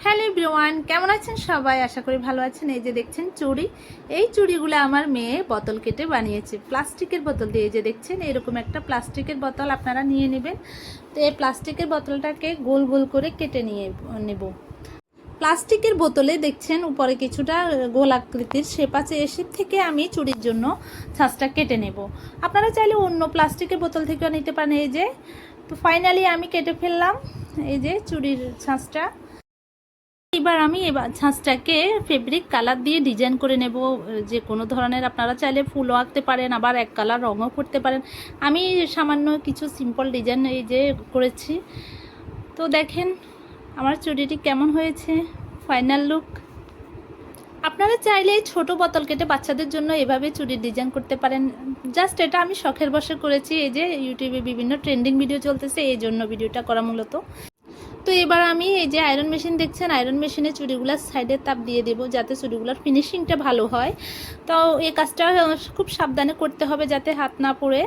Hello everyone, কেমন আছেন সবাই? আশা করি ভালো আছেন। এই যে দেখছেন চুড়ি, এই চুড়িগুলো আমার মেয়ে বোতল কেটে বানিয়েছে প্লাস্টিকের বোতল দিয়ে। এই যে দেখছেন এরকম একটা প্লাস্টিকের বোতল আপনারা নিয়ে নেবেন। তো এই প্লাস্টিকের বোতলটাকে গোল গোল করে কেটে নিয়ে নেব। প্লাস্টিকের বোতলে দেখছেন উপরে কিছুটা গোলাকৃতির শেপ আছে, এসব থেকে আমি চুড়ির জন্য ছাঁচটা কেটে নেব। আপনারা চাইলে অন্য প্লাস্টিকের বোতল থেকেও নিতে পারেন। এই যে তো ফাইনালি আমি কেটে ফেললাম এই যে চুড়ির ছাঁচটা। এবার আমি ছাঁচটাকে ফেব্রিক কালার দিয়ে ডিজাইন করে নেব, যে কোনো ধরনের। আপনারা চাইলে ফুলও আঁকতে পারেন, আবার এক কালার রঙও করতে পারেন। আমি সামান্য কিছু সিম্পল ডিজাইন এই যে করেছি। তো দেখেন আমার চুড়িটি কেমন হয়েছে, ফাইনাল লুক। আপনারা চাইলে ছোট বোতল কেটে বাচ্চাদের জন্য এভাবে চুড়ির ডিজাইন করতে পারেন। জাস্ট এটা আমি শখের বশে করেছি। এই যে ইউটিউবে বিভিন্ন ট্রেন্ডিং ভিডিও চলতেছে, এই জন্য ভিডিওটা করা মূলত। তো এবার আমি এই যে আয়রন মেশিন দেখছেন, আয়রন মেশিনে চুড়িগুলোর সাইডে তাপ দিয়ে দেবো যাতে চুড়িগুলোর ফিনিশিংটা ভালো হয়। তো এই কাজটা খুব সাবধানে করতে হবে যাতে হাত না পড়ে।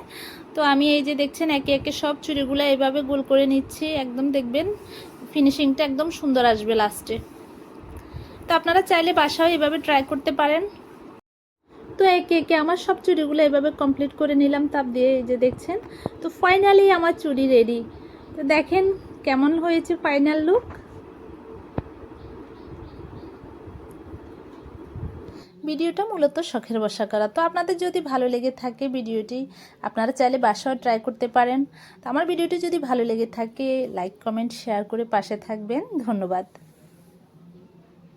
তো আমি এই যে দেখছেন একে একে সব চুড়িগুলো এভাবে গোল করে নিচ্ছি, একদম দেখবেন ফিনিশিংটা একদম সুন্দর আসবে লাস্টে। তো আপনারা চাইলে বাসাও এভাবে ট্রাই করতে পারেন। তো একে একে আমার সব চুড়িগুলো এভাবে কমপ্লিট করে নিলাম তাপ দিয়ে। এই যে দেখছেন তো ফাইনালি আমার চুড়ি রেডি। তো দেখেন কেমন হয়েছে ফাইনাল লুক। ভিডিওটা মূলত শখের বশা করা। তো আপনাদের যদি ভালো লেগে থাকে ভিডিওটি, আপনারা চাইলে বাসাও ট্রাই করতে পারেন। তো আমার ভিডিওটি যদি ভালো লেগে থাকে লাইক কমেন্ট শেয়ার করে পাশে থাকবেন। ধন্যবাদ।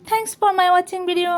Thanks for my watching video.